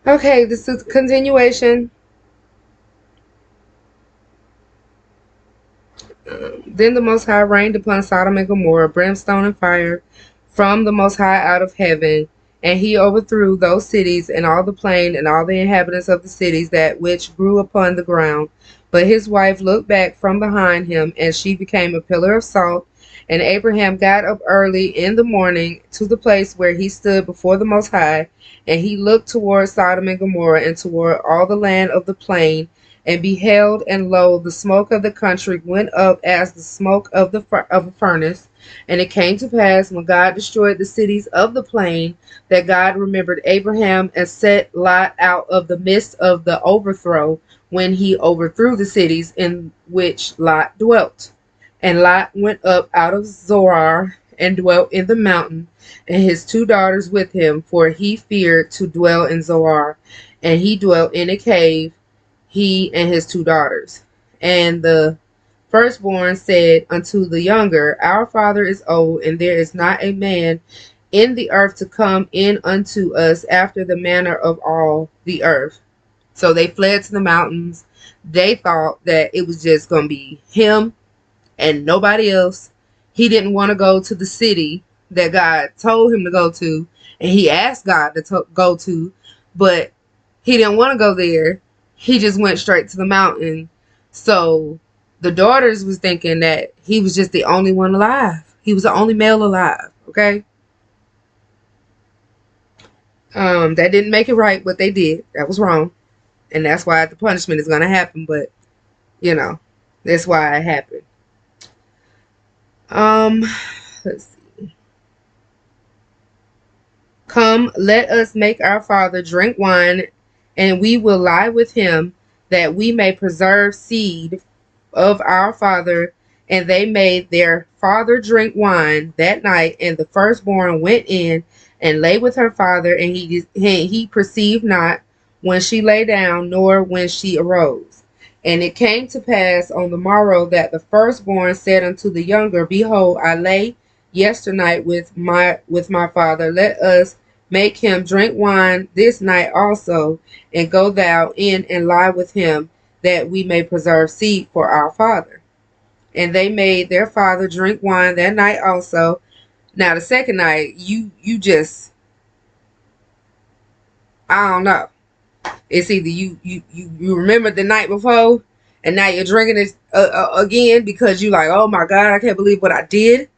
Okay, this is continuation. Then the Most High rained upon Sodom and Gomorrah brimstone and fire from the Most High out of heaven, and he overthrew those cities and all the plain and all the inhabitants of the cities that which grew upon the ground. But his wife looked back from behind him, and she became a pillar of salt. And Abraham got up early in the morning to the place where he stood before the Most High, and he looked toward Sodom and Gomorrah and toward all the land of the plain, and beheld, and lo, the smoke of the country went up as the smoke of a furnace. And it came to pass, when God destroyed the cities of the plain, that God remembered Abraham and set Lot out of the midst of the overthrow, when he overthrew the cities in which Lot dwelt. And Lot went up out of Zoar and dwelt in the mountain, and his 2 daughters with him, for he feared to dwell in Zoar. And he dwelt in a cave, he and his 2 daughters. And the firstborn said unto the younger, Our father is old, and there is not a man in the earth to come in unto us after the manner of all the earth. So they fled to the mountains. They thought that it was just going to be him and nobody else. He didn't want to go to the city that God told him to go to, and he asked God to go to, but he didn't want to go there. He just went straight to the mountain. So the daughters was thinking that he was just the only one alive. He was the only male alive. Okay. That didn't make it right what they did. That was wrong. And that's why the punishment is going to happen. But, that's why it happened. Let's see. Come, let us make our father drink wine, and we will lie with him, that we may preserve seed of our father. And they made their father drink wine that night, and the firstborn went in and lay with her father, and he perceived not when she lay down, nor when she arose. And it came to pass on the morrow that the firstborn said unto the younger, Behold, I lay yesternight with my father. Let us make him drink wine this night also, and go thou in and lie with him, that we may preserve seed for our father. And they made their father drink wine that night also. Now the second night, you just, I don't know. It's either you remember the night before, and now you're drinking it again because you like, oh my God, I can't believe what I did,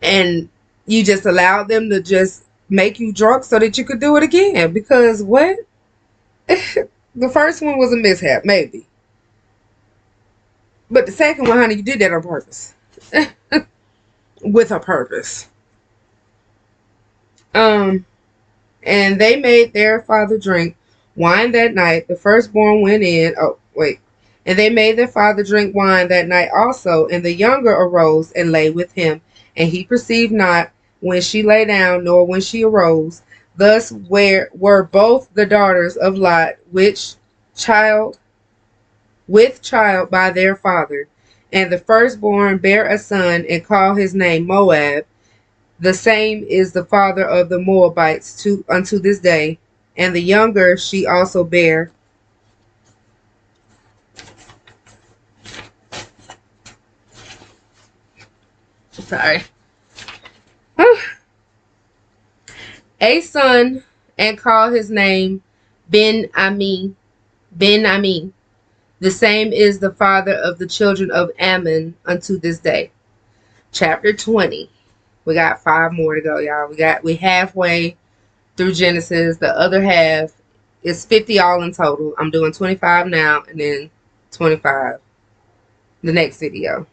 and you just allowed them to just make you drunk so that you could do it again. Because what? The first one was a mishap, maybe, but the second one, honey, you did that on purpose. With a purpose. And they made their father drink wine that night. The firstborn went in. Oh, wait. And they made their father drink wine that night also. And the younger arose and lay with him. And he perceived not when she lay down, nor when she arose. Thus were both the daughters of Lot with child by their father. And the firstborn bare a son, and called his name Moab. The same is the father of the Moabites unto this day. And the younger she also bare. Sorry. A son, and called his name Ben-Ami. The same is the father of the children of Ammon unto this day. Chapter 20. We got 5 more to go, y'all. We halfway through Genesis. The other half is 50 all in total. I'm doing 25 now, and then 25 the next video.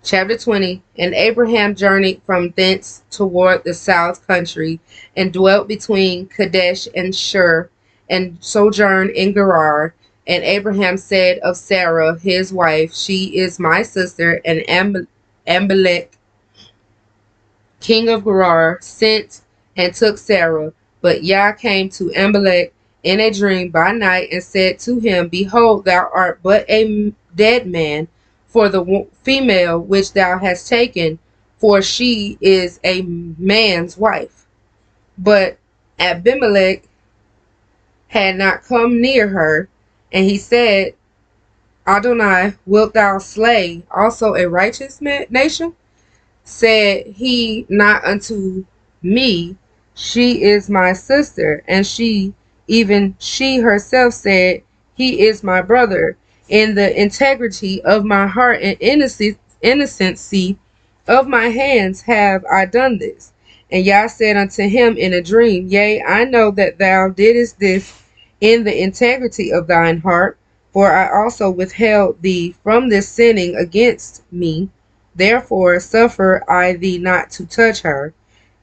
Chapter 20. And Abraham journeyed from thence toward the south country, and dwelt between Kadesh and Shur, and sojourned in Gerar. And Abraham said of Sarah his wife, She is my sister. And Amalek, king of Gerar, sent and took Sarah. But Yah came to Amalek in a dream by night, and said to him, Behold, thou art but a dead man, for the female which thou hast taken, for she is a man's wife. But Abimelech had not come near her, and he said, Adonai, wilt thou slay also a righteous nation? Said he not unto me, she is my sister, and even she herself said, he is my brother. In the integrity of my heart and innocency of my hands have I done this. And Yah said unto him in a dream, Yea, I know that thou didst this in the integrity of thine heart, for I also withheld thee from this sinning against me. Therefore suffer I thee not to touch her.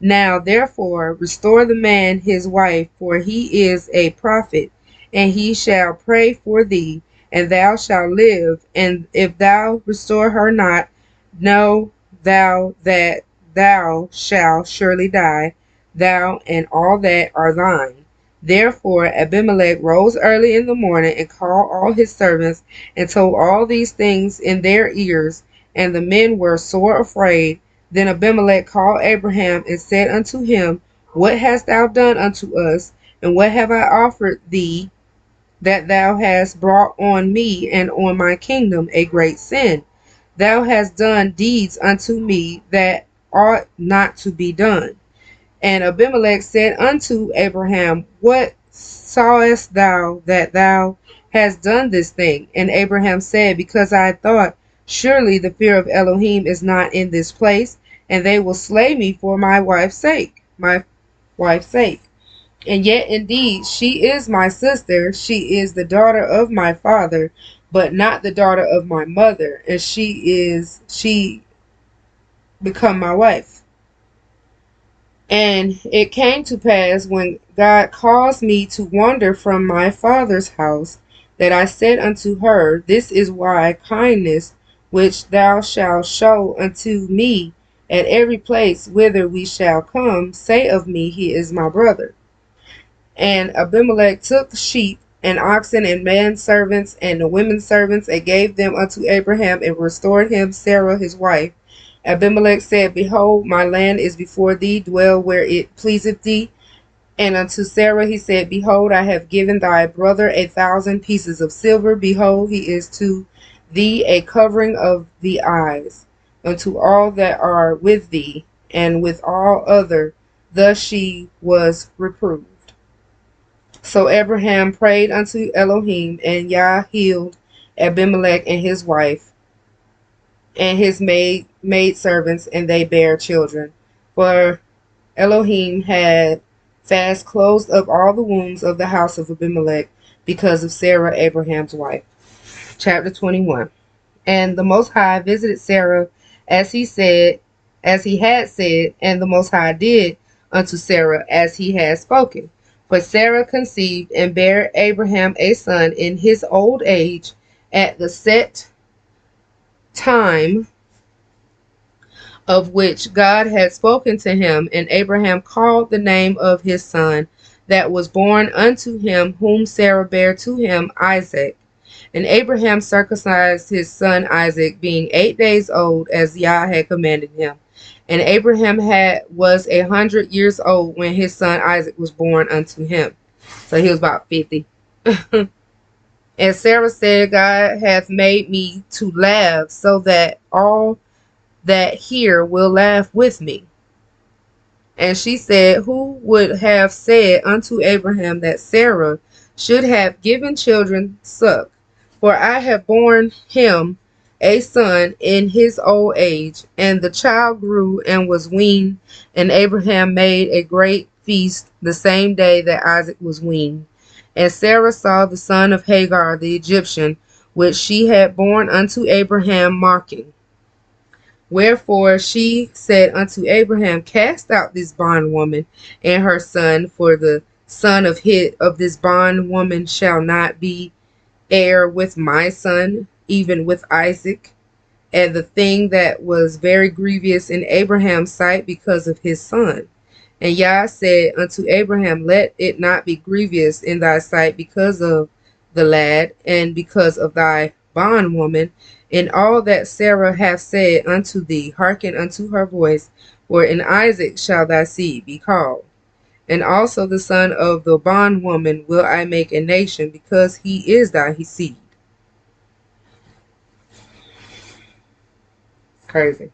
Now therefore restore the man his wife, for he is a prophet, and he shall pray for thee, and thou shalt live. And if thou restore her not, know thou that thou shalt surely die, thou and all that are thine. Therefore Abimelech rose early in the morning and called all his servants and told all these things in their ears, and the men were sore afraid. Then Abimelech called Abraham and said unto him, What hast thou done unto us, and what have I offered thee, that thou hast brought on me and on my kingdom a great sin? Thou hast done deeds unto me that ought not to be done. And Abimelech said unto Abraham, What sawest thou that thou hast done this thing? And Abraham said, Because I thought, surely the fear of Elohim is not in this place, and they will slay me for my wife's sake. And yet indeed she is my sister, she is the daughter of my father, but not the daughter of my mother, and she become my wife. And it came to pass, when God caused me to wander from my father's house, that I said unto her, This is why kindness which thou shalt show unto me at every place whither we shall come, say of me, He is my brother. And Abimelech took the sheep and oxen and manservants and the women servants, and gave them unto Abraham, and restored him Sarah his wife. Abimelech said, Behold, my land is before thee, dwell where it pleaseth thee. And unto Sarah he said, Behold, I have given thy brother 1,000 pieces of silver. Behold, he is to thee a covering of the eyes, unto all that are with thee, and with all other. Thus she was reproved. So Abraham prayed unto Elohim, and Yah healed Abimelech and his wife, and his maidservants, and they bare children. For Elohim had fast closed up all the wombs of the house of Abimelech, because of Sarah, Abraham's wife. Chapter 21. And the Most High visited Sarah as he had said, and the Most High did unto Sarah as he had spoken. For Sarah conceived and bare Abraham a son in his old age, at the set time of which God had spoken to him. And Abraham called the name of his son that was born unto him, whom Sarah bare to him, Isaac. And Abraham circumcised his son Isaac, being 8 days old, as Yah had commanded him. And Abraham was 100 years old when his son Isaac was born unto him. So he was about 50. And Sarah said, God hath made me to laugh, so that all that hear will laugh with me. And she said, Who would have said unto Abraham that Sarah should have given children suck? For I have borne him a son in his old age. And the child grew and was weaned, and Abraham made a great feast the same day that Isaac was weaned. And Sarah saw the son of Hagar the Egyptian, which she had borne unto Abraham, mocking. Wherefore she said unto Abraham, Cast out this bondwoman and her son, for the son of this bondwoman shall not be heir with my son, even with Isaac. And the thing that was very grievous in Abraham's sight, because of his son. And Yah said unto Abraham, Let it not be grievous in thy sight because of the lad, and because of thy bondwoman. In all that Sarah hath said unto thee, hearken unto her voice, for in Isaac shall thy seed be called. And also the son of the bondwoman will I make a nation, because he is thy seed. Crazy.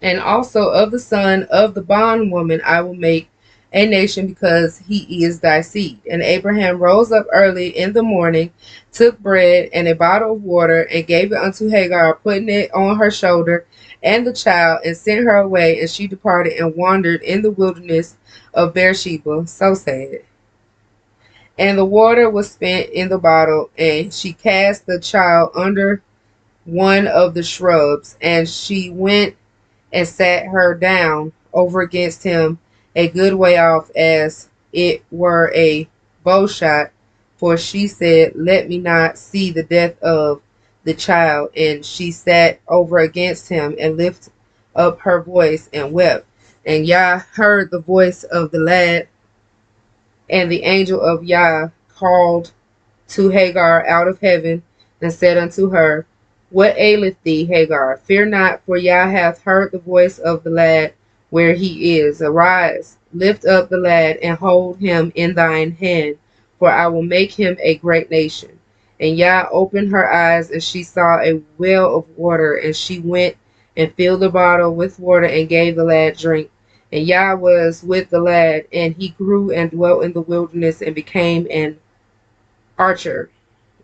And also of the son of the bondwoman I will make a nation, because he is thy seed. And Abraham rose up early in the morning, took bread and a bottle of water, and gave it unto Hagar, putting it on her shoulder and the child, and sent her away. And she departed and wandered in the wilderness of Beersheba. So sad. And the water was spent in the bottle, and she cast the child under one of the shrubs, and she went and sat her down over against him a good way off, as it were a bow shot. For she said, Let me not see the death of the child. And she sat over against him and lifted up her voice and wept. And Yah heard the voice of the lad, and the angel of Yah called to Hagar out of heaven, and said unto her, What aileth thee, Hagar? Fear not, for Yah hath heard the voice of the lad where he is. Arise, lift up the lad, and hold him in thine hand, for I will make him a great nation. And Yah opened her eyes, and she saw a well of water, and she went and filled the bottle with water, and gave the lad drink. And Yah was with the lad, and he grew and dwelt in the wilderness, and became an archer.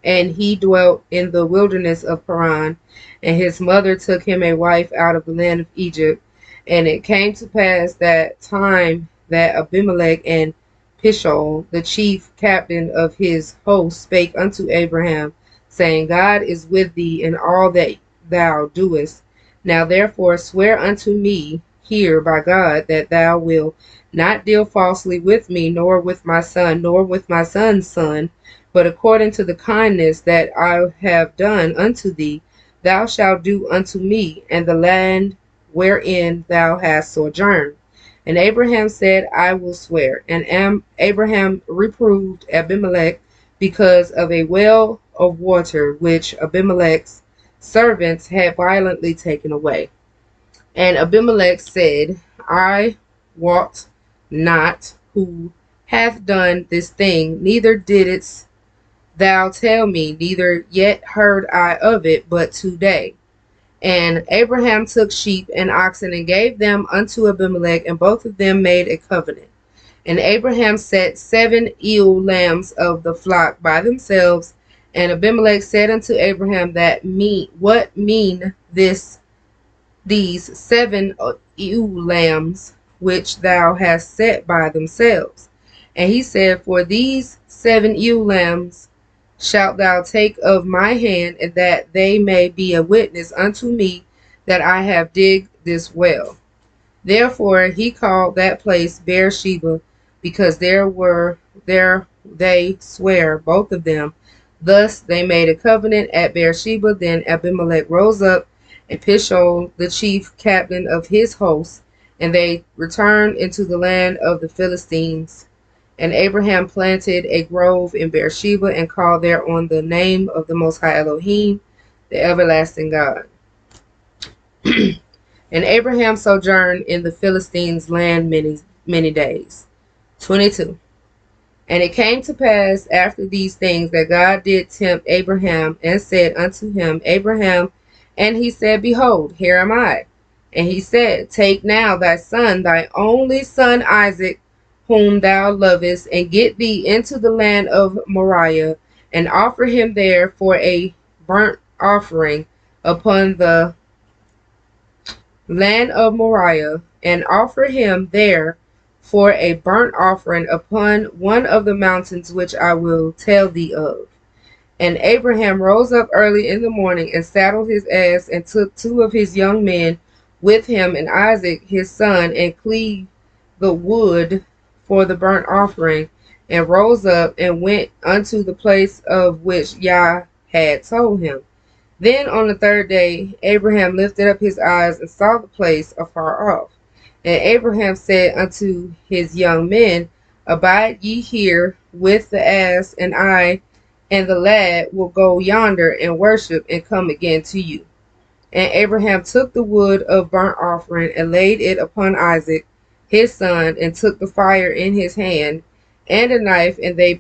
And he dwelt in the wilderness of Paran. And his mother took him a wife out of the land of Egypt. And it came to pass that time that Abimelech and Pishol, the chief captain of his host, spake unto Abraham, saying, God is with thee in all that thou doest. Now therefore swear unto me here by God, that thou wilt not deal falsely with me, nor with my son, nor with my son's son, but according to the kindness that I have done unto thee, thou shalt do unto me, and the land wherein thou hast sojourned. And Abraham said, I will swear. And Abraham reproved Abimelech because of a well of water which Abimelech's servants had violently taken away. And Abimelech said, I wot not who hath done this thing, neither didst thou tell me, neither yet heard I of it, but today. And Abraham took sheep and oxen and gave them unto Abimelech, and both of them made a covenant. And Abraham set 7 ewe lambs of the flock by themselves. And Abimelech said unto Abraham, what mean these 7 ewe lambs which thou hast set by themselves? And he said, For these 7 ewe lambs shalt thou take of my hand, and that they may be a witness unto me that I have digged this well. Therefore he called that place Beersheba, because there they swear, both of them. Thus they made a covenant at Beersheba. Then Abimelech rose up, and Pishol, the chief captain of his host, and they returned into the land of the Philistines. And Abraham planted a grove in Beersheba, and called thereon the name of the Most High Elohim, the everlasting God. And Abraham sojourned in the Philistines' land many days. 22. And it came to pass after these things that God did tempt Abraham, and said unto him, Abraham, and he said, Behold, here am I. And he said, Take now thy son, thy only son Isaac, whom thou lovest, and get thee into the land of Moriah, and offer him there for a burnt offering upon the land of Moriah, and offer him there for a burnt offering upon one of the mountains which I will tell thee of. And Abraham rose up early in the morning, and saddled his ass, and took 2 of his young men with him, and Isaac his son, and cleaved the wood for the burnt offering, and rose up and went unto the place of which Yah had told him. Then on the 3rd day Abraham lifted up his eyes, and saw the place afar off. And Abraham said unto his young men, Abide ye here with the ass, and I and the lad will go yonder and worship, and come again to you. And Abraham took the wood of burnt offering, and laid it upon Isaac, his son, and took the fire in his hand and a knife, and they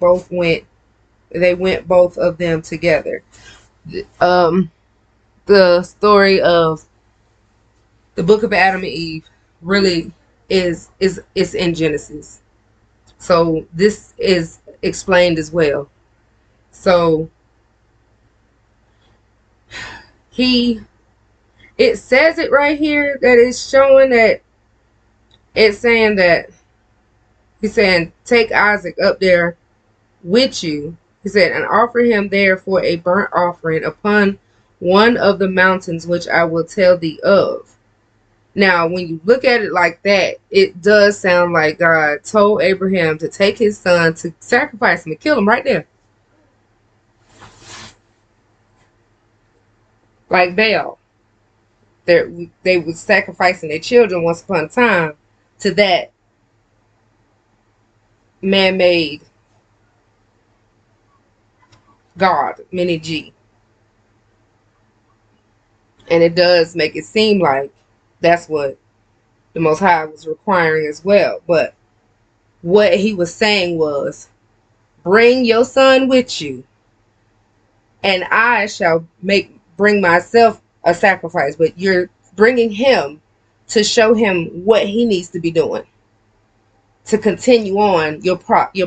went both of them together. Um, the story of the book of Adam and Eve really is in Genesis. So this is explained as well. So it says it right here that it's showing that it's saying that he's saying take Isaac up there with you. He said, and offer him there for a burnt offering upon one of the mountains which I will tell thee of. Now, when you look at it like that, it does sound like God told Abraham to take his son to sacrifice him and kill him right there. Like Baal. They were sacrificing their children once upon a time to that man-made God, many G. And it does make it seem like that's what the Most High was requiring as well. But what he was saying was, bring your son with you, and I shall bring myself a sacrifice. But you're bringing him to show him what he needs to be doing to continue on your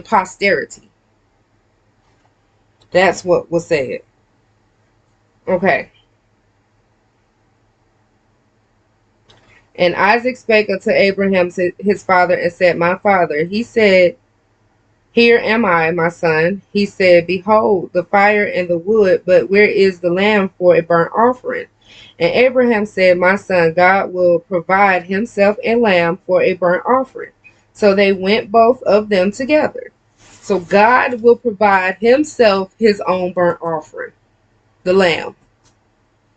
posterity. That's what was said. Okay. And Isaac spake unto Abraham his father, and said, My father. He said, Here am I, my son. He said, Behold, the fire and the wood, but where is the lamb for a burnt offering? And Abraham said, My son, God will provide himself a lamb for a burnt offering. So they went both of them together. So God will provide himself his own burnt offering, the lamb.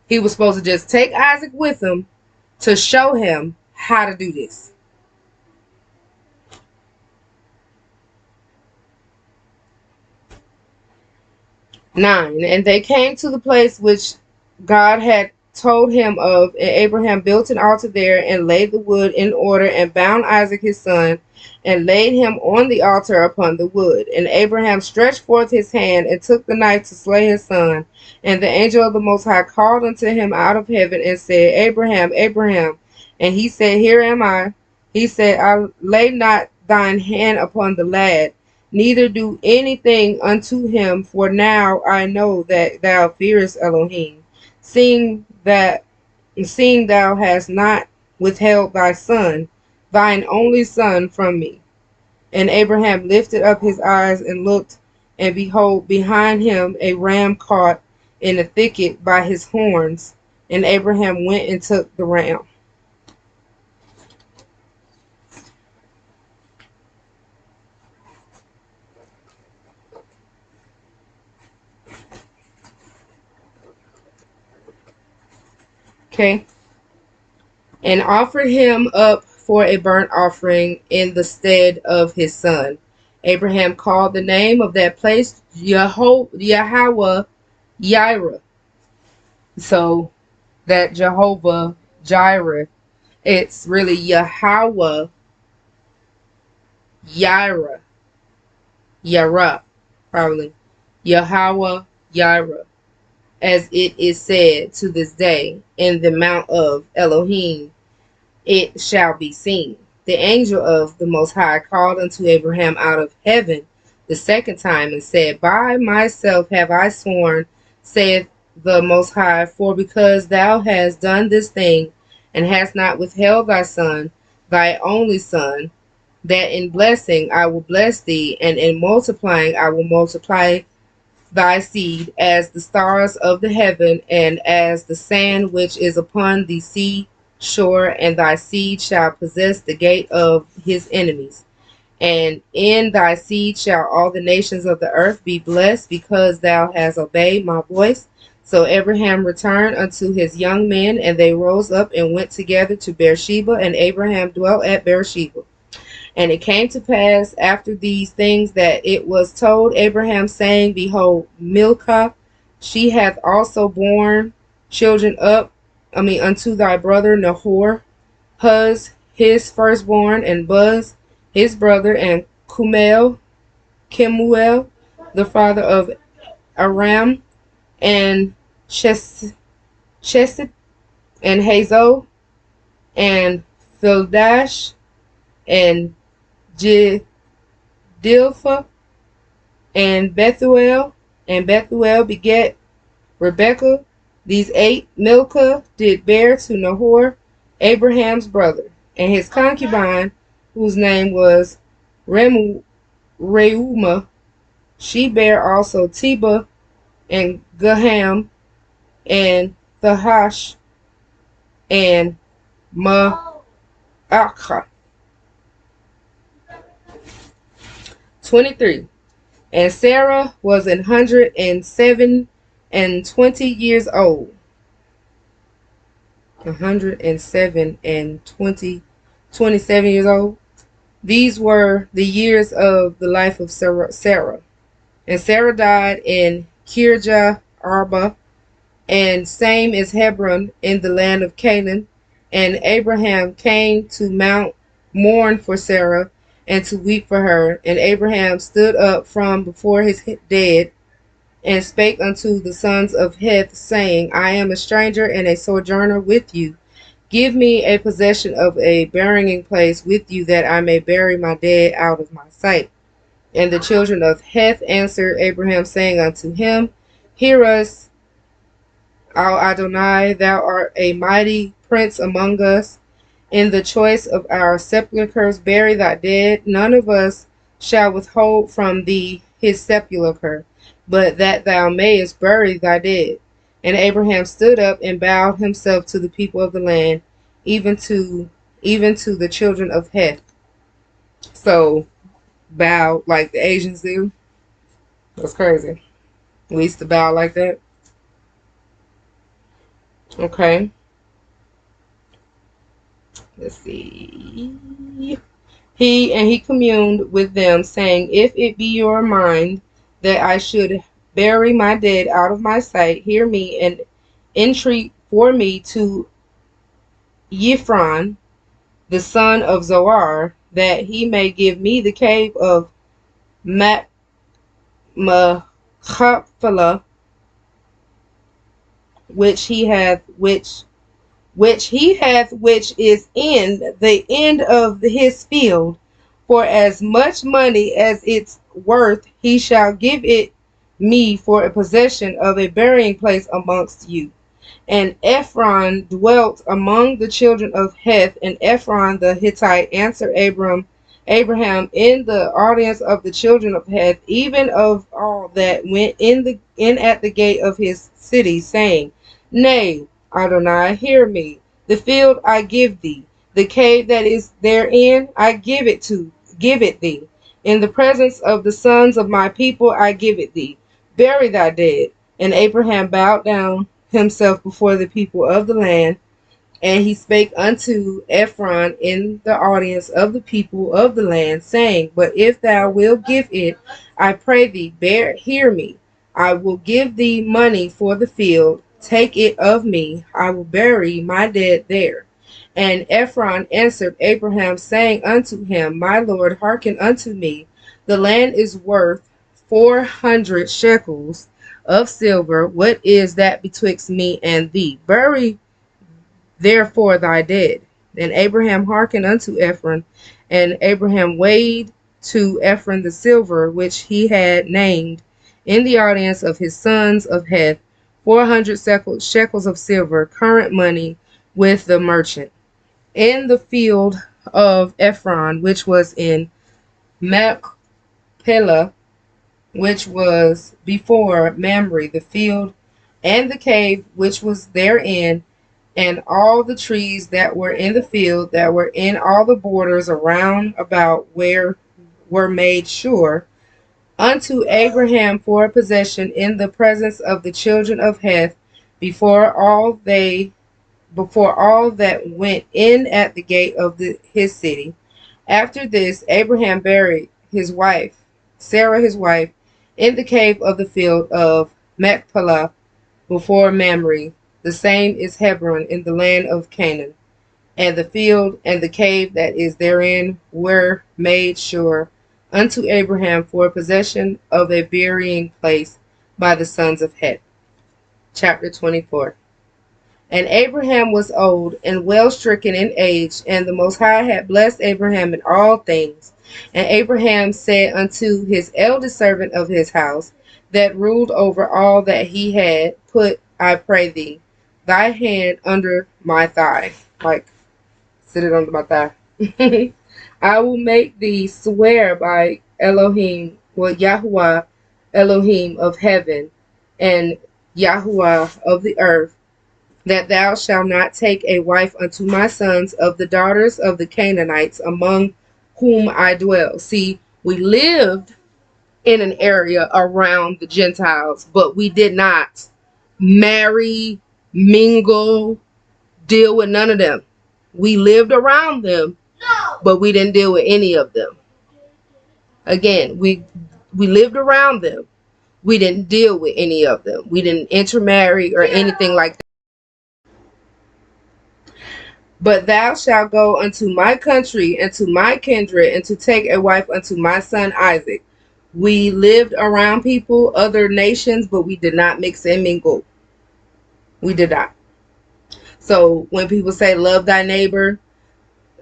He was supposed to just take Isaac with him to show him how to do this. Nine, and they came to the place which God had told him of, and Abraham built an altar there, and laid the wood in order, and bound Isaac his son, and laid him on the altar upon the wood. And Abraham stretched forth his hand, and took the knife to slay his son. And the angel of the Most High called unto him out of heaven, and said, Abraham, Abraham. And he said, Here am I. He said, I lay not thine hand upon the lad, neither do anything unto him, for now I know that thou fearest Elohim, seeing thou hast not withheld thy son, thine only son, from me. And Abraham lifted up his eyes and looked, and behold, behind him a ram caught in a thicket by his horns. And Abraham went and took the ram. Okay. And offered him up for a burnt offering in the stead of his son. Abraham called the name of that place Yahweh Jireh. So that Jehovah Jireh, it's really Yahweh Jireh. Yara, probably. Yahweh Jireh. As it is said to this day, in the mount of Elohim it shall be seen. The angel of the Most High called unto Abraham out of heaven the second time, and said, By myself have I sworn, saith the Most High, for because thou hast done this thing, and hast not withheld thy son, thy only son, that in blessing I will bless thee, and in multiplying I will multiply thy seed as the stars of the heaven, and as the sand which is upon the sea shore, and thy seed shall possess the gate of his enemies. And in thy seed shall all the nations of the earth be blessed, because thou hast obeyed my voice. So Abraham returned unto his young men, and they rose up and went together to Beersheba, and Abraham dwelt at Beersheba. And it came to pass after these things that it was told Abraham, saying, Behold, Milcah, she hath also borne children unto thy brother Nahor. Huz his firstborn, and Buz, his brother, and Kemuel, the father of Aram, and Chesed, and Hazo, and Fildash, and Jidilpha, and Bethuel. And Bethuel begat Rebekah. These 8 Milcah did bear to Nahor, Abraham's brother, and his concubine, whose name was Reumah. She bare also Teba, and Gaham, and Thahash, and Ma'akah. 23. And Sarah was 107 and 20 years old. 107 and 27 years old. These were the years of the life of Sarah. And Sarah died in Kirjah Arba, and same is Hebron in the land of Canaan. And Abraham came to Mount mourn for Sarah and to weep for her. And Abraham stood up from before his dead and spake unto the sons of Heth, saying, I am a stranger and a sojourner with you. Give me a possession of a burying place with you, that I may bury my dead out of my sight. And the children of Heth answered Abraham, saying unto him, Hear us, our Adonai, thou art a mighty prince among us. In the choice of our sepulchres bury thy dead. None of us shall withhold from thee his sepulchre, but that thou mayest bury thy dead. And Abraham stood up and bowed himself to the people of the land, even to the children of Heth. So bow like the Asians do. That's crazy. We used to bow like that. Okay. Let's see. He communed with them, saying, If it be your mind that I should bury my dead out of my sight, hear me and entreat for me to Ephron, the son of Zoar, that he may give me the cave of Machpelah, which is in the end of his field, for as much money as it's worth, he shall give it me for a possession of a burying place amongst you. And Ephron dwelt among the children of Heth, and Ephron the Hittite answered Abraham in the audience of the children of Heth, even of all that went in at the gate of his city, saying, Nay, Adonai, hear me. The field I give thee, the cave that is therein I give it thee. In the presence of the sons of my people I give it thee. Bury thy dead. And Abraham bowed down himself before the people of the land, and he spake unto Ephron in the audience of the people of the land, saying, But if thou wilt give it, I pray thee, hear me. I will give thee money for the field. Take it of me. I will bury my dead there. And Ephron answered Abraham, saying unto him, My lord, hearken unto me. The land is worth 400 shekels of silver. What is that betwixt me and thee? Bury therefore thy dead. And Abraham hearkened unto Ephron, and Abraham weighed to Ephron the silver which he had named in the audience of his sons of Heth, 400 shekels of silver, current money, with the merchant. In the field of Ephron, which was in Machpelah, which was before Mamre, the field, and the cave which was therein, and all the trees that were in the field, that were in all the borders around about where were made sure, unto Abraham for a possession in the presence of the children of Heth, before all that went in at the gate of his city. After this, Abraham buried his wife, Sarah his wife, in the cave of the field of Machpelah before Mamre. The same is Hebron in the land of Canaan. and the field and the cave that is therein were made sure unto Abraham for possession of a burying place by the sons of Het. Chapter 24. And Abraham was old and well stricken in age, and the Most High had blessed Abraham in all things. And Abraham said unto his eldest servant of his house, that ruled over all that he had, put, I pray thee, thy hand under my thigh. Like, sit it under my thigh. I will make thee swear by Elohim, well, Yahuwah, Elohim of heaven, and Yahuwah of the earth, that thou shalt not take a wife unto my sons of the daughters of the Canaanites among whom I dwell. See, we lived in an area around the Gentiles, but we did not marry, mingle, deal with none of them. We lived around them, but we didn't deal with any of them. Again, we lived around them. We didn't deal with any of them. We didn't intermarry or anything like that. But thou shalt go unto my country and to my kindred, and to take a wife unto my son Isaac. We lived around people, other nations, but we did not mix and mingle. We did not. So when people say love thy neighbor,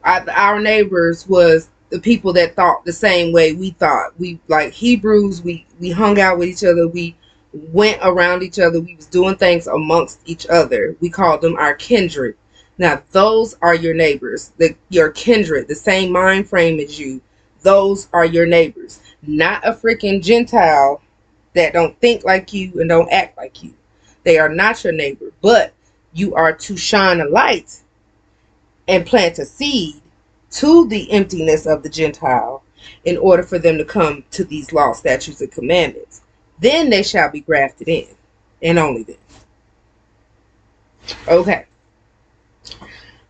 our neighbors was the people that thought the same way we thought. We, like Hebrews, we hung out with each other. We went around each other. We was doing things amongst each other. We called them our kindred. Now, those are your neighbors, your kindred, the same mind frame as you. Those are your neighbors, not a freaking Gentile that don't think like you and don't act like you. They are not your neighbor, but you are to shine a light and plant a seed to the emptiness of the Gentile in order for them to come to these law, statutes, and commandments. Then they shall be grafted in, and only then. Okay.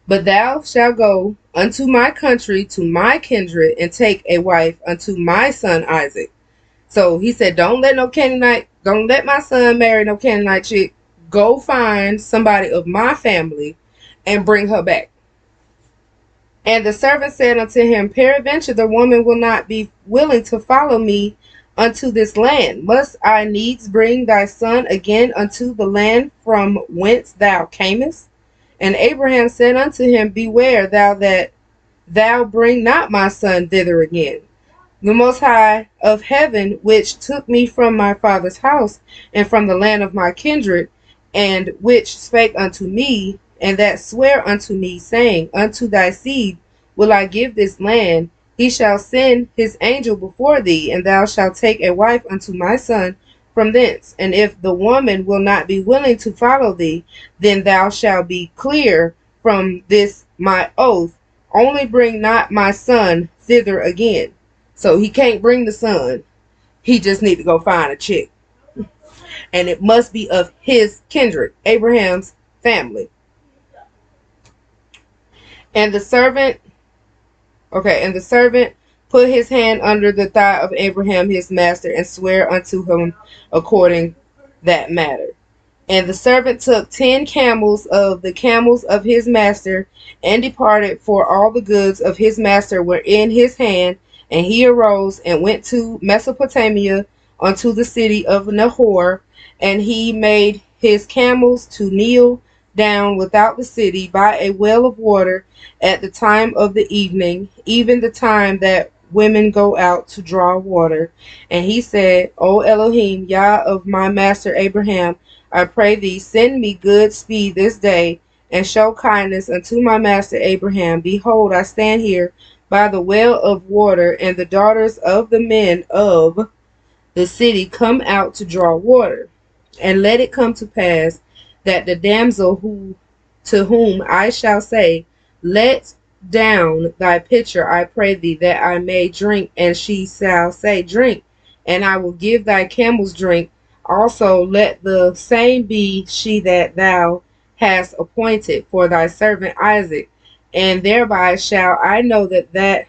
But thou shalt go unto my country, to my kindred, and take a wife unto my son Isaac. So he said, don't let my son marry no Canaanite chick. Go find somebody of my family and bring her back. And the servant said unto him, peradventure the woman will not be willing to follow me unto this land. Must I needs bring thy son again unto the land from whence thou camest? And Abraham said unto him, beware thou that thou bring not my son thither again. The Most High of heaven, which took me from my father's house and from the land of my kindred, and which spake unto me, and that sware unto me, saying, unto thy seed will I give this land, he shall send his angel before thee, and thou shalt take a wife unto my son from thence. And if the woman will not be willing to follow thee, then thou shalt be clear from this my oath. Only bring not my son thither again. So he can't bring the son. He just need to go find a chick. And it must be of his kindred, Abraham's family. And the servant put his hand under the thigh of Abraham his master, and sware unto him according that matter. And the servant took 10 camels of the camels of his master, and departed, for all the goods of his master were in his hand. And he arose and went to Mesopotamia, unto the city of Nahor, and he made his camels to kneel down without the city by a well of water at the time of the evening, even the time that women go out to draw water. And he said, O Elohim, Yah of my master Abraham, I pray thee, send me good speed this day, and show kindness unto my master Abraham. Behold, I stand here by the well of water, and the daughters of the men of the city come out to draw water. And let it come to pass that the damsel to whom I shall say, let down thy pitcher, I pray thee, that I may drink, and she shall say, drink, and I will give thy camels drink. Also let the same be she that thou hast appointed for thy servant Isaac, and thereby shall I know that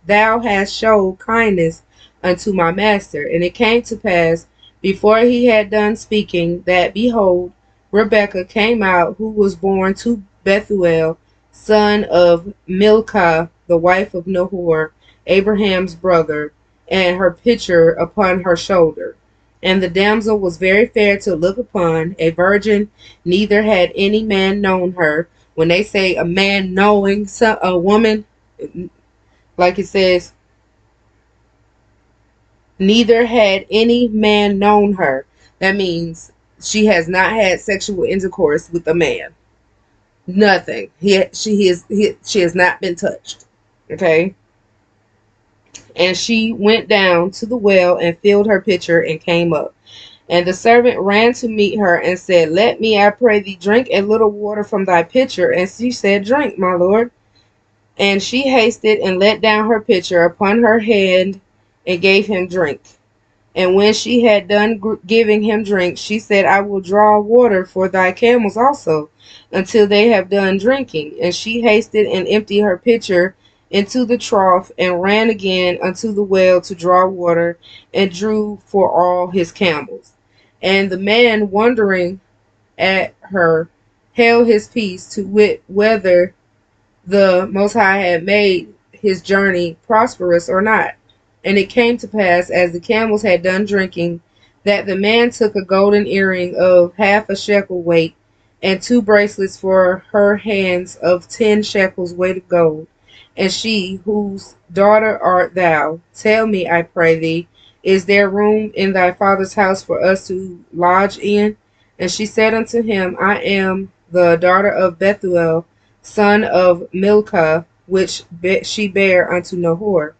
thou hast showed kindness unto my master. And it came to pass, before he had done speaking, that behold, Rebekah came out, who was born to Bethuel, son of Milcah, the wife of Nahor, Abraham's brother, and her pitcher upon her shoulder. And the damsel was very fair to look upon, a virgin, neither had any man known her. When they say a man knowing a woman, like it says, neither had any man known her. That means she has not had sexual intercourse with a man. Nothing. She has not been touched. Okay. And she went down to the well and filled her pitcher and came up. And the servant ran to meet her and said, Let me, I pray thee, drink a little water from thy pitcher. And she said, Drink, my lord. And she hasted and let down her pitcher upon her hand and gave him drink. And when she had done giving him drink, she said, I will draw water for thy camels also, until they have done drinking. And she hasted and emptied her pitcher into the trough, and ran again unto the well to draw water, and drew for all his camels. And the man, wondering at her, held his peace, to wit whether the Most High had made his journey prosperous or not. And it came to pass, as the camels had done drinking, that the man took a golden earring of half a shekel weight, and 2 bracelets for her hands of 10 shekels weight of gold. And she, whose daughter art thou, tell me, I pray thee, is there room in thy father's house for us to lodge in? And she said unto him, I am the daughter of Bethuel, son of Milcah, which she bare unto Nahor.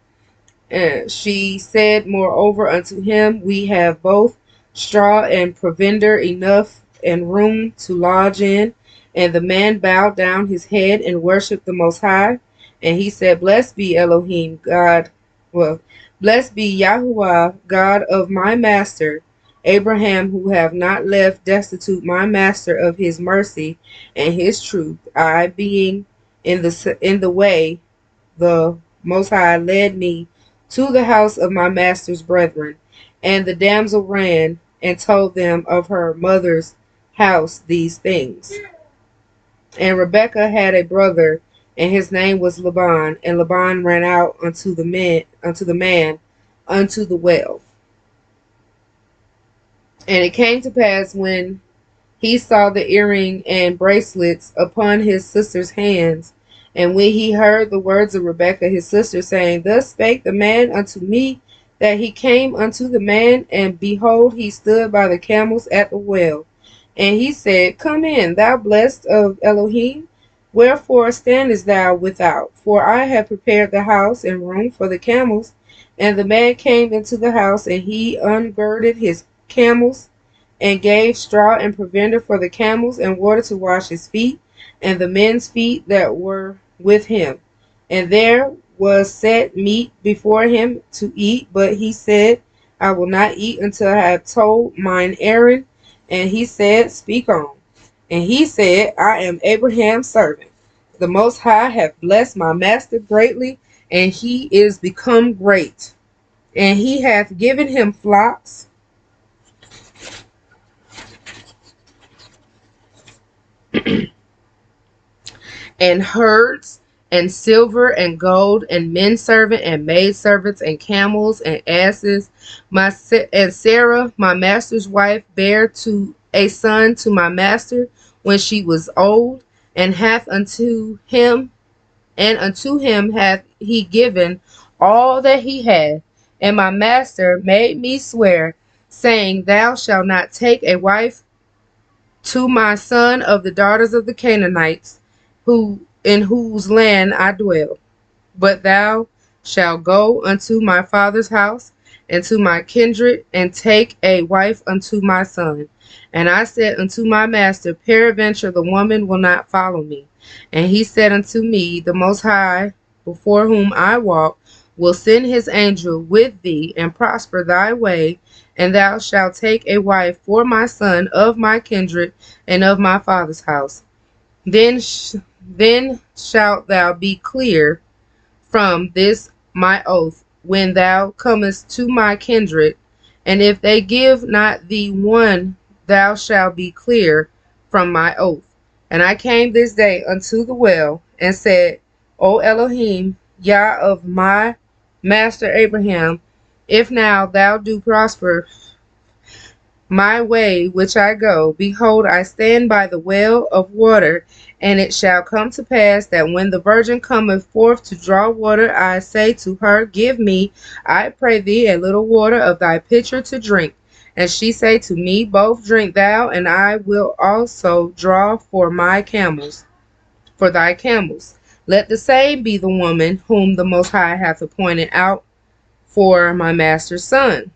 And she said moreover unto him, We have both straw and provender enough, and room to lodge in. And the man bowed down his head and worshipped the Most High. And he said, Blessed be Elohim, blessed be Yahuwah, God of my master Abraham, who have not left destitute my master of his mercy and his truth. I being in the way, the Most High led me to the house of my master's brethren. And the damsel ran and told them of her mother's house these things. And Rebekah had a brother, and his name was Laban. And Laban ran out unto the man unto the well. And it came to pass, when he saw the earring and bracelets upon his sister's hands, and when he heard the words of Rebekah his sister, saying, Thus spake the man unto me, that he came unto the man, and behold, he stood by the camels at the well. And he said, Come in, thou blessed of Elohim, wherefore standest thou without? For I have prepared the house and room for the camels. And the man came into the house, and he ungirded his camels, and gave straw and provender for the camels, and water to wash his feet, and the men's feet that were with him. And there was set meat before him to eat, but he said, I will not eat until I have told mine errand. And he said, Speak on. And he said, I am Abraham's servant. The Most High hath blessed my master greatly, and he is become great. And he hath given him flocks and herds, and silver and gold, and men servant and maid servants, and camels and asses. And Sarah, my master's wife, bare to a son to my master when she was old, and hath unto him hath he given all that he had. And my master made me swear, saying, Thou shalt not take a wife to my son of the daughters of the Canaanites, in whose land I dwell. But thou shalt go unto my father's house, and to my kindred, and take a wife unto my son. And I said unto my master, Peradventure the woman will not follow me. And he said unto me, The Most High, before whom I walk, will send his angel with thee, and prosper thy way, and thou shalt take a wife for my son of my kindred and of my father's house. Then shalt thou be clear from this my oath, when thou comest to my kindred. And if they give not thee one, thou shalt be clear from my oath. And I came this day unto the well, and said, O Elohim, Yah of my master Abraham, if now thou do prosper my way which I go, behold, I stand by the well of water, and it shall come to pass that when the virgin cometh forth to draw water, I say to her, Give me, I pray thee, a little water of thy pitcher to drink. And she say to me, Both drink thou, and I will also draw for my camels, for thy camels. Let the same be the woman whom the Most High hath appointed out for my master's son.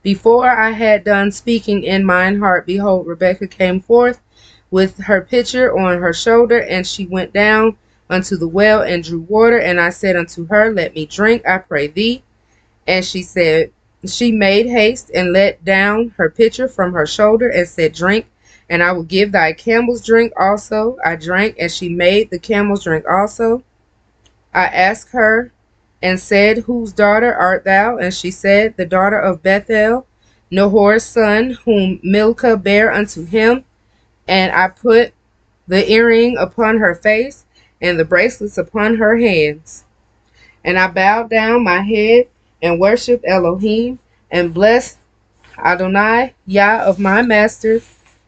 Before I had done speaking in mine heart, behold, Rebekah came forth with her pitcher on her shoulder, and she went down unto the well and drew water. And I said unto her, Let me drink, I pray thee. And she said, she made haste and let down her pitcher from her shoulder and said, Drink, and I will give thy camels drink also. I drank, and she made the camels drink also. I asked her and said, Whose daughter art thou? And she said, The daughter of Bethuel, Nahor's son, whom Milcah bare unto him. And I put the earring upon her face and the bracelets upon her hands. And I bowed down my head and worshipped Elohim and blessed Adonai, Yah of my master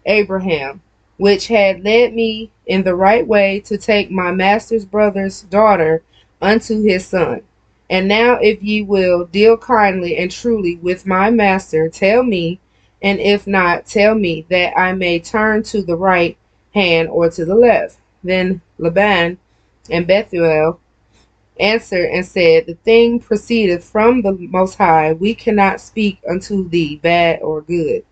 Abraham, which had led me in the right way to take my master's brother's daughter unto his son. And now if ye will deal kindly and truly with my master, tell me, and if not, tell me, that I may turn to the right hand or to the left. Then Laban and Bethuel answered and said, The thing proceedeth from the Most High. We cannot speak unto thee bad or good.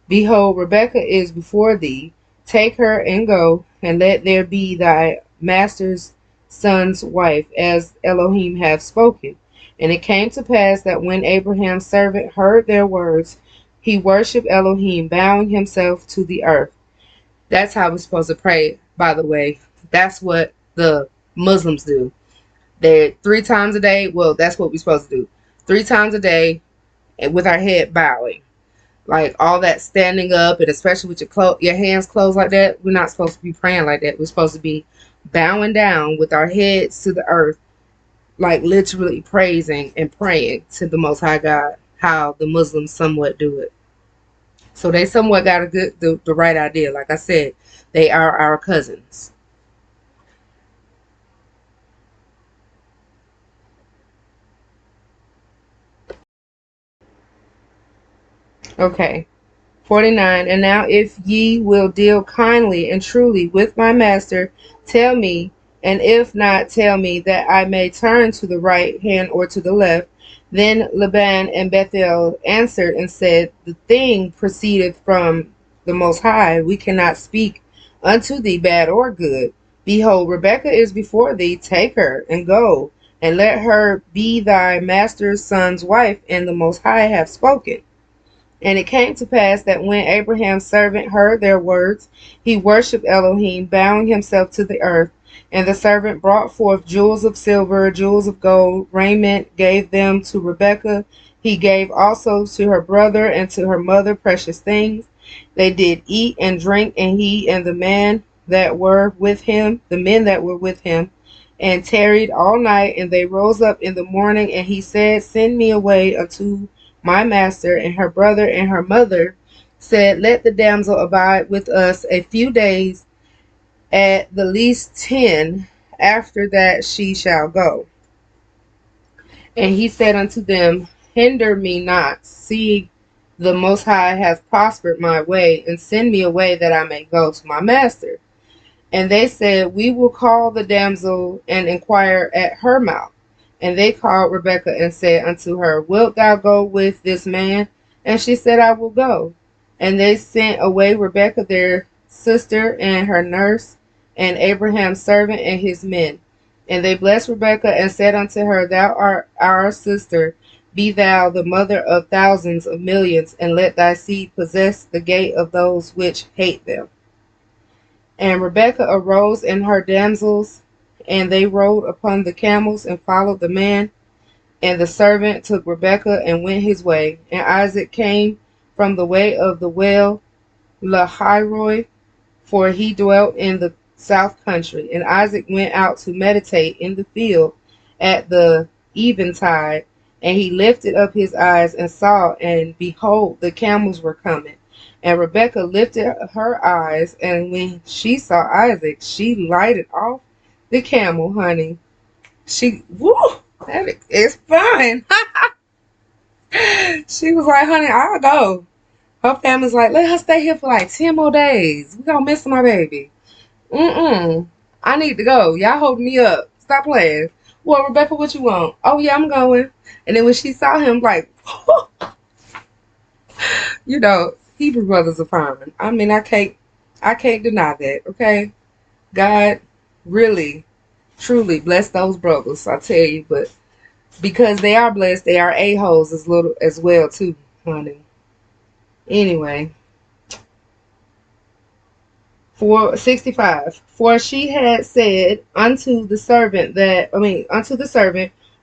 Behold, Rebekah is before thee. Take her and go, and let there be thy master's son's wife, as Elohim hath spoken. And it came to pass that when Abraham's servant heard their words, he worshipped Elohim, bowing himself to the earth. That's how we're supposed to pray, by the way. That's what the Muslims do. They 3 times a day. Well, that's what we're supposed to do. 3 times a day, and with our head bowing. Like all that standing up, and especially with your hands closed like that, we're not supposed to be praying like that. We're supposed to be bowing down with our heads to the earth, like literally praising and praying to the Most High God, how the Muslims somewhat do it. So they somewhat got the right idea. Like I said, they are our cousins. Okay. 49. And now if ye will deal kindly and truly with my master, tell me, and if not, tell me, that I may turn to the right hand or to the left. Then Laban and Bethuel answered and said, The thing proceedeth from the Most High. We cannot speak unto thee bad or good. Behold, Rebekah is before thee. Take her and go, and let her be thy master's son's wife, and the Most High hath spoken. And it came to pass that when Abraham's servant heard their words, he worshipped Elohim, bowing himself to the earth. And the servant brought forth jewels of silver, jewels of gold, raiment, gave them to Rebekah. He gave also to her brother and to her mother precious things. They did eat and drink, and he and the men that were with him, and tarried all night. And they rose up in the morning, and he said, Send me away unto my master. And her brother and her mother said, Let the damsel abide with us a few days, at the least 10. After that she shall go. And he said unto them, Hinder me not, see the Most High hath prospered my way, and send me away that I may go to my master. And they said, We will call the damsel and inquire at her mouth. And they called Rebekah and said unto her, Wilt thou go with this man? And she said, I will go. And they sent away Rebekah their sister and her nurse, and Abraham's servant and his men. And they blessed Rebekah and said unto her, Thou art our sister, be thou the mother of thousands of millions, and let thy seed possess the gate of those which hate them. And Rebekah arose and her damsels, and they rode upon the camels and followed the man. And the servant took Rebekah and went his way. And Isaac came from the way of the well Lahairoi, for he dwelt in the south country. And Isaac went out to meditate in the field at the eventide, and he lifted up his eyes and saw, and behold, the camels were coming. And Rebekah lifted her eyes, and when she saw Isaac, she lighted off the camel, honey. That is fun. She was like, honey, I'll go. Her family's like, let her stay here for like 10 more days. We gonna miss my baby. I need to go. Y'all holding me up. Stop playing. Well, Rebecca, what you want? Oh, yeah, I'm going. And then when she saw him, like, Hebrew brothers are fine. I mean, I can't deny that, okay? God really, truly bless those brothers, I tell you. But because they are blessed, they are a-holes as well, too, honey. Anyway. 65. For she had said unto the servant,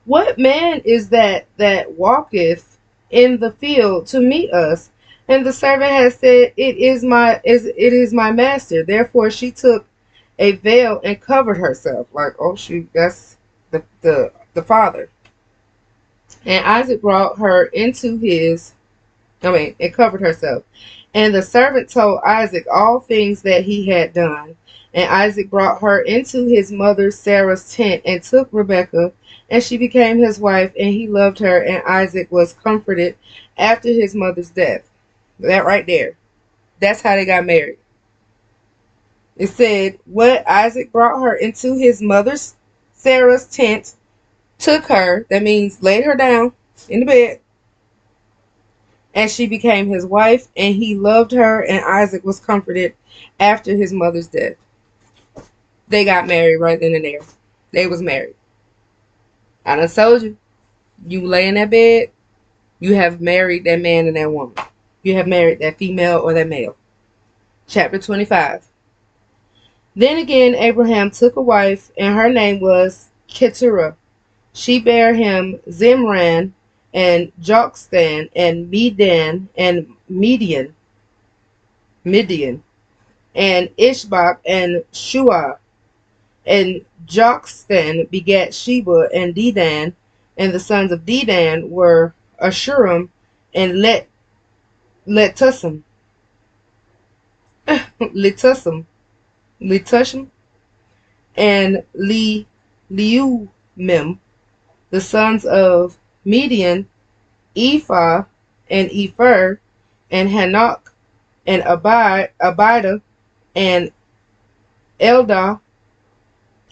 what man is that walketh in the field to meet us? And the servant had said, it is my master. Therefore she took a veil and covered herself. Like, oh shoot, that's the father. And Isaac brought her into and covered herself. And the servant told Isaac all things that he had done. And Isaac brought her into his mother Sarah's tent and took Rebekah, and she became his wife, and he loved her, and Isaac was comforted after his mother's death. That right there. That's how they got married. It said, what Isaac brought her into his mother's Sarah's tent, took her, that means laid her down in the bed, and she became his wife, and he loved her, and Isaac was comforted after his mother's death. They got married right then and there. They was married. I done told you. You lay in that bed, you have married that man and that woman. You have married that female or that male. Chapter 25. Then again Abraham took a wife, and her name was Keturah. She bare him Zimran, and Jokstan, and Medan, and Midian, and Ishbak, and Shua. And Jokstan begat Sheba and Dedan, and the sons of Dedan were Ashurim and Letushim, and Leumim. The sons of Midian, Ephah, and Epher, and Hanok, and Abida, and Eldah.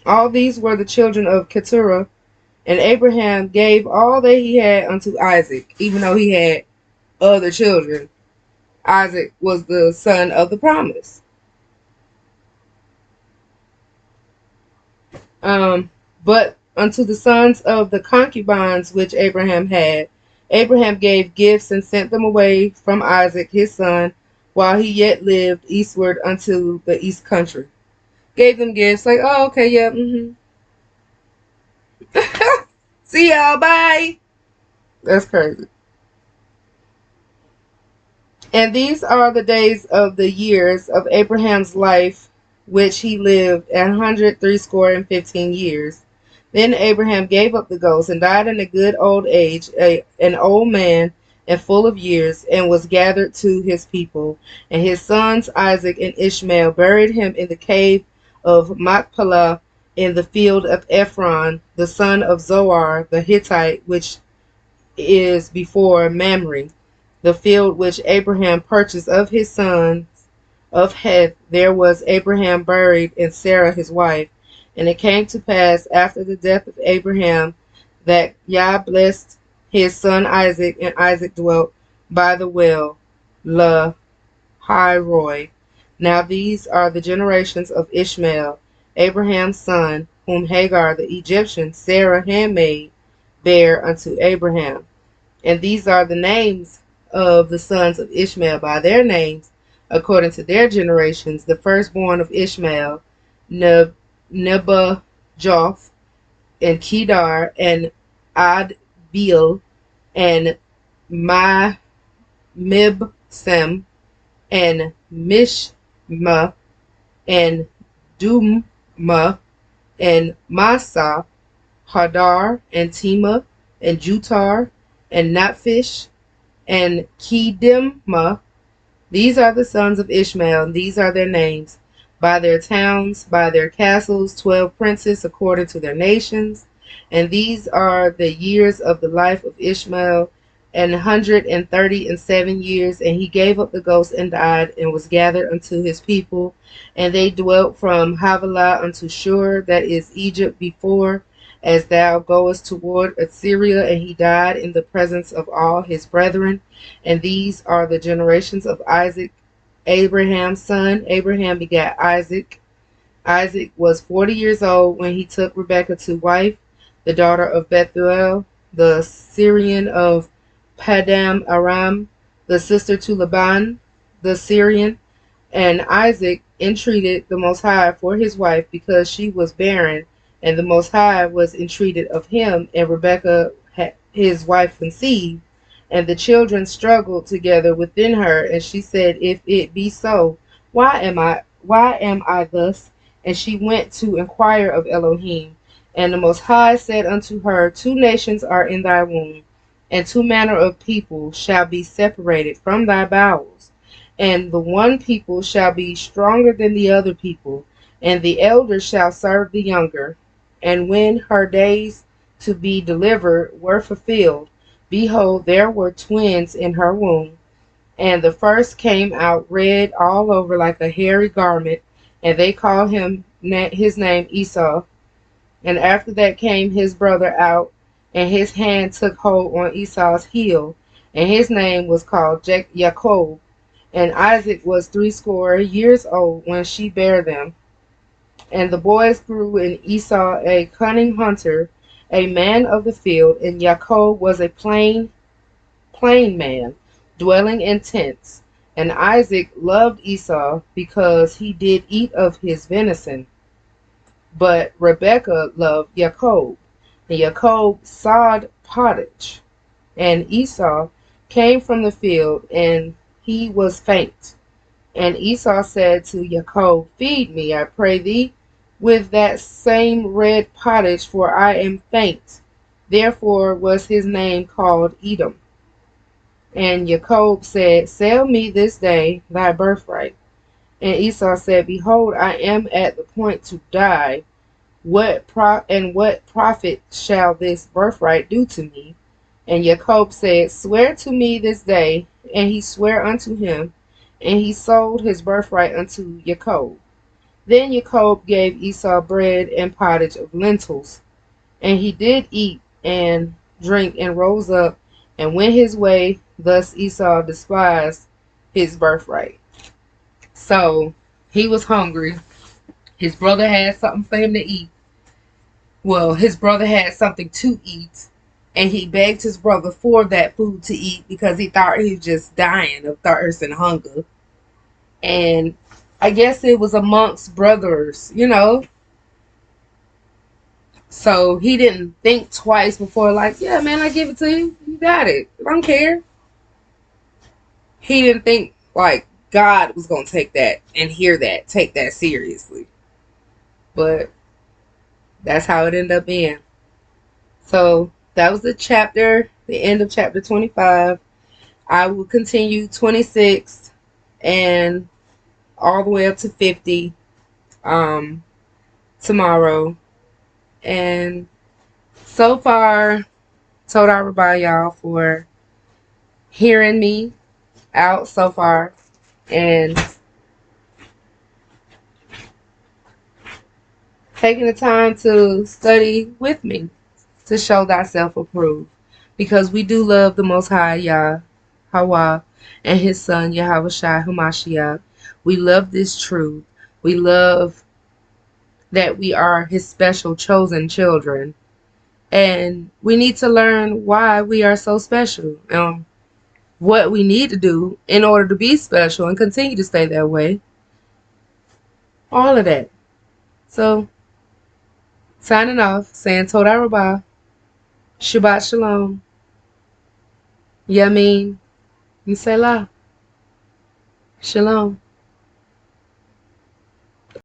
All these were the children of Keturah. And Abraham gave all that he had unto Isaac, even though he had other children. Isaac was the son of the promise. But unto the sons of the concubines which Abraham had, Abraham gave gifts and sent them away from Isaac his son, while he yet lived eastward unto the east country. Gave them gifts, like, oh, okay, yeah, see y'all, bye. That's crazy. And these are the days of the years of Abraham's life, which he lived 160 years. Then Abraham gave up the ghost and died in a good old age, an old man and full of years, and was gathered to his people. And his sons Isaac and Ishmael buried him in the cave of Machpelah in the field of Ephron, the son of Zoar the Hittite, which is before Mamre, the field which Abraham purchased of his sons of Heth. There was Abraham buried, and Sarah his wife. And it came to pass after the death of Abraham that Yah blessed his son Isaac, and Isaac dwelt by the well Lahai-roi. Now these are the generations of Ishmael, Abraham's son, whom Hagar the Egyptian, Sarah handmaid, bare unto Abraham. And these are the names of the sons of Ishmael by their names, according to their generations. The firstborn of Ishmael, Nebajoth, and Kedar, and Adbeel, and Mibsam, and Mishma, and Duma, and Masa, Hadar, and Tema, and Jutar, and Naphish, and Kedemah. These are the sons of Ishmael, and these are their names, by their towns, by their castles, 12 princes according to their nations. And these are the years of the life of Ishmael, 137 years. And he gave up the ghost and died, and was gathered unto his people. And they dwelt from Havilah unto Shur, that is Egypt, before, as thou goest toward Assyria. And he died in the presence of all his brethren. And these are the generations of Isaac, Abraham's son. Abraham begat Isaac. Isaac was 40 years old when he took Rebekah to wife, the daughter of Bethuel, the Syrian of Padam Aram, the sister to Laban, the Syrian. And Isaac entreated the Most High for his wife, because she was barren, and the Most High was entreated of him, and Rebekah his wife conceived. And the children struggled together within her, and she said, If it be so, why am I thus? And she went to inquire of Elohim. And the Most High said unto her, 2 nations are in thy womb, and 2 manner of people shall be separated from thy bowels. And the one people shall be stronger than the other people, and the elder shall serve the younger. And when her days to be delivered were fulfilled, behold, there were twins in her womb. And the first came out red all over like a hairy garment, and they called his name Esau. And after that came his brother out, and his hand took hold on Esau's heel, and his name was called Jacob. And Isaac was 80 years old when she bare them. And the boys grew, and Esau a cunning hunter, a man of the field, and Jacob was a plain man, dwelling in tents. And Isaac loved Esau, because he did eat of his venison. But Rebekah loved Jacob. And Jacob sawed pottage. And Esau came from the field, and he was faint. And Esau said to Jacob, Feed me, I pray thee, with that same red pottage, for I am faint. Therefore was his name called Edom. And Jacob said, Sell me this day thy birthright. And Esau said, Behold, I am at the point to die. What profit shall this birthright do to me? And Jacob said, Swear to me this day. And he sware unto him, and he sold his birthright unto Jacob. Then Jacob gave Esau bread and pottage of lentils. And he did eat and drink, and rose up, and went his way. Thus Esau despised his birthright. So he was hungry. His brother had something for him to eat. Well, his brother had something to eat, and he begged his brother for that food to eat, because he thought he was just dying of thirst and hunger. And I guess it was amongst brothers, So he didn't think twice before, like, yeah, man, I give it to you. You got it. I don't care. He didn't think, like, God was going to take that and take that seriously. But that's how it ended up being. So that was the end of chapter 25. I will continue 26 and all the way up to 50 tomorrow. And so far, Todah Rabah, y'all, for hearing me out so far and taking the time to study with me to show thyself approved, because we do love the Most High Yah Hawa and his son Yahweh Shai Hamashiach. We love this truth. We love that we are his special chosen children, and we need to learn why we are so special and what we need to do in order to be special and continue to stay that way. All of that. So, signing off, saying Todah Rabah, Shabbat Shalom, Yamin, and Selah. Shalom.